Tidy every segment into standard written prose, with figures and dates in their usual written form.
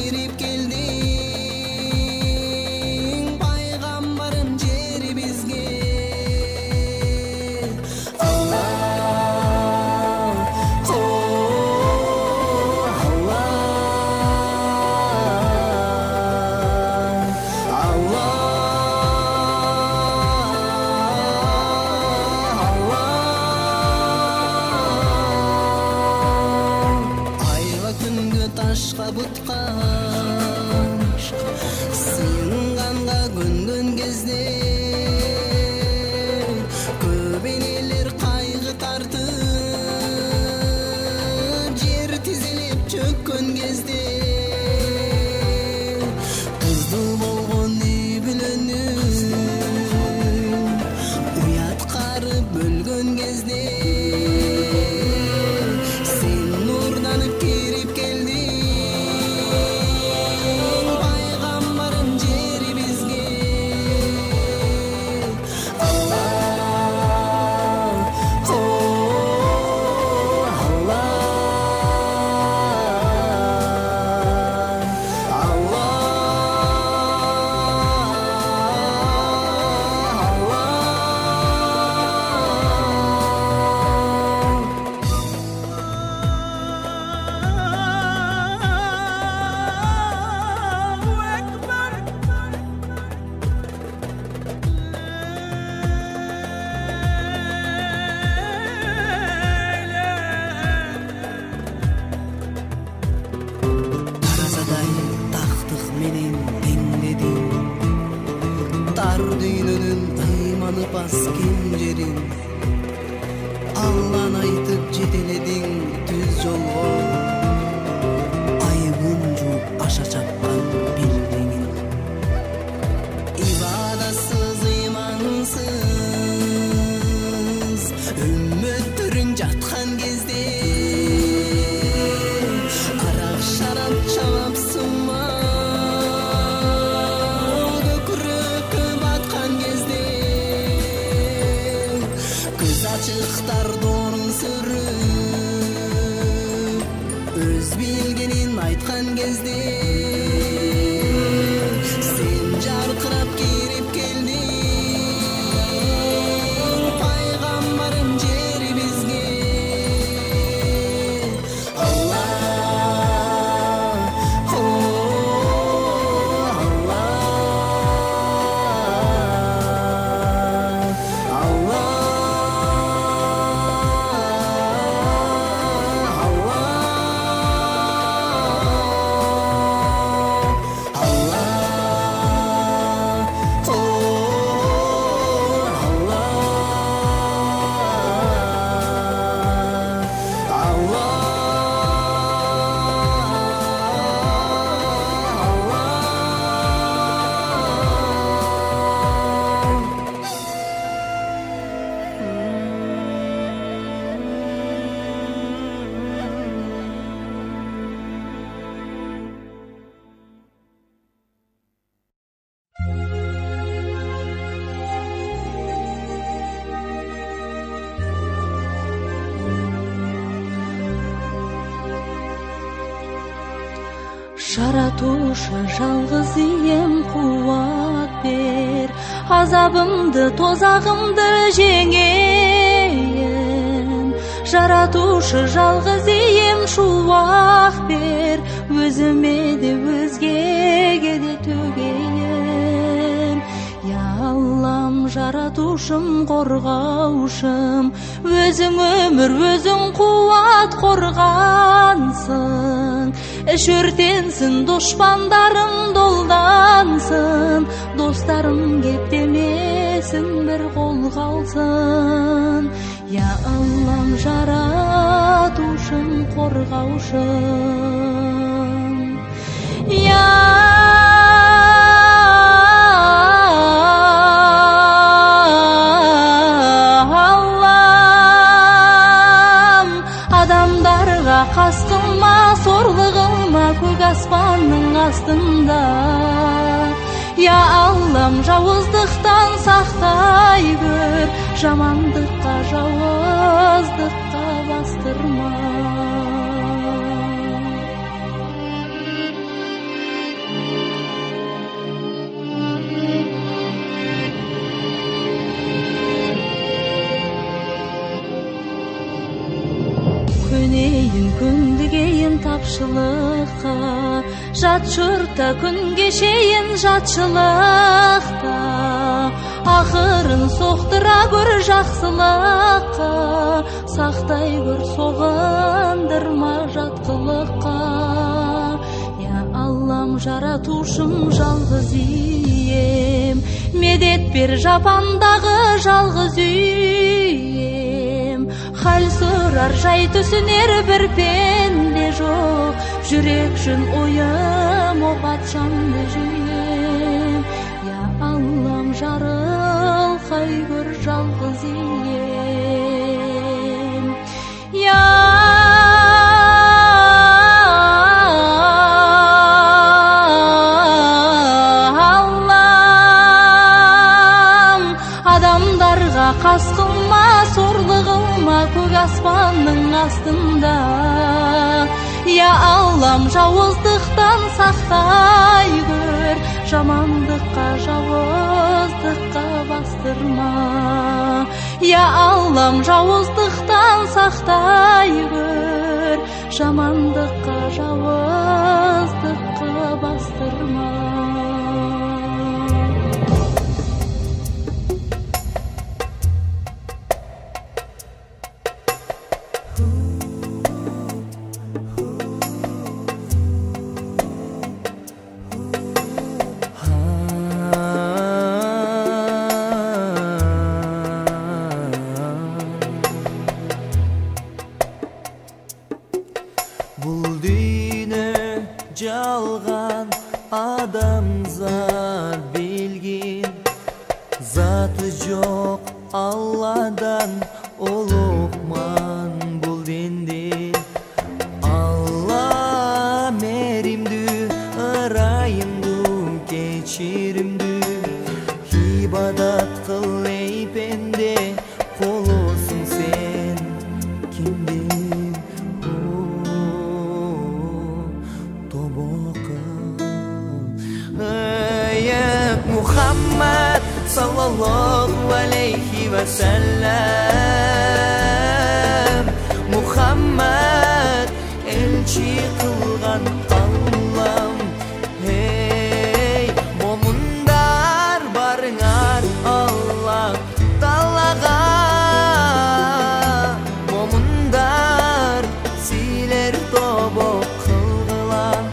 кирип келдиң пайгамбарым жерибизге ташка бутка сыйынганга көнгөн кезде көп энелер кайгы тартып жер тизилип чөккөн кезде кыздуу болгон үй бүлөнү уят карып бөлгөн кезде сен нурданып кирип келдиң Dününün ıymаны baskin jerin Allah'ın aytıp jeteledin düz jolgo Ayыбынжу aşa çapkan bildingin İbadatsız imansız Ümmettörün jatkan кезде Arak şarap çalapsın Açıktar doğrun sürüp Öz bilgenin aytkan кезде Sen jarkırap kirip keldin Paygambarım jeribizge Allah Жаратушы жалғыз ием қуат бер, азабымды тозағымды жеңейін. Жаратушы жалғыз ием шуақ бер, өзіме де өзгеге де төгейін. Я Аллам, жаратушым, қорғаушым, өзің өмір, өзің қуат қорғансың. Эш өртенсін, дұшпандарың долдансын, достарың кептемесін, бір қолға алсын. Я Аллам, жаратушым, қорғаушым. Я Аллам, адамдарға қас қылма, сорлығылма көк аспанның астында. Я Аллам, жауыздықтан сақтай көр, жамандыққа, жауыздыққа бастырма. тапшылыкка, жат журтта күн кешейин жатчылыкта, акырын соктура көр жаксылыкка, сактай көр согындырма жаткылыкка. Я Аллам жаратушым жалгыз ием, медет бер жапандагы жалгыз үйем. Хал сурар жай түсінер бір пенде жоқ, жүрек жүн ойым опатшамды жүйем. Я Аллам жарылқай көр жалғыз ием. Я Аллам, адамдарға қас қылма, сорлы қылма көк аспанның астында. Я Аллам, жауыздықтан сақтай көр, жамандыққа, жауыздыққа бастырма. Я Аллам, жауыздықтан сақтай көр, жамандыққа, жауыздыққа бастырма. Бұл дүйнө жалған, адамзат билген, заты жоқ Алладан улугман бұл денден. Алла меримдүү, ырайымдуу, кечиримдүү, ибадат кыл эй пенде, колосуң сен кимден? Muhammed sallallahu aleyhi ve sellem, Muhammed elçi kılgan Allah'ım. Hey momundar barınar Allah Ta'alaga, momundar siler tobok kılgılan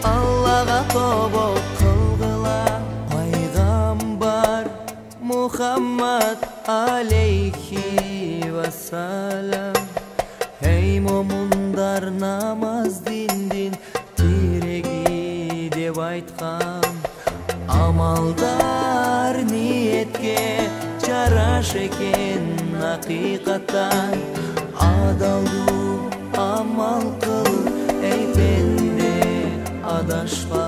Allah'a tobok kılgılan. Muhammed aleyhi ve sellem. Hey momundar namaz dindin tiregi deb aytkan, amaldar niyetke jaraş eken hakikatan. Adaldu amal kıl ey pende, adaşma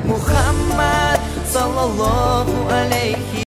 Muhammed sallallahu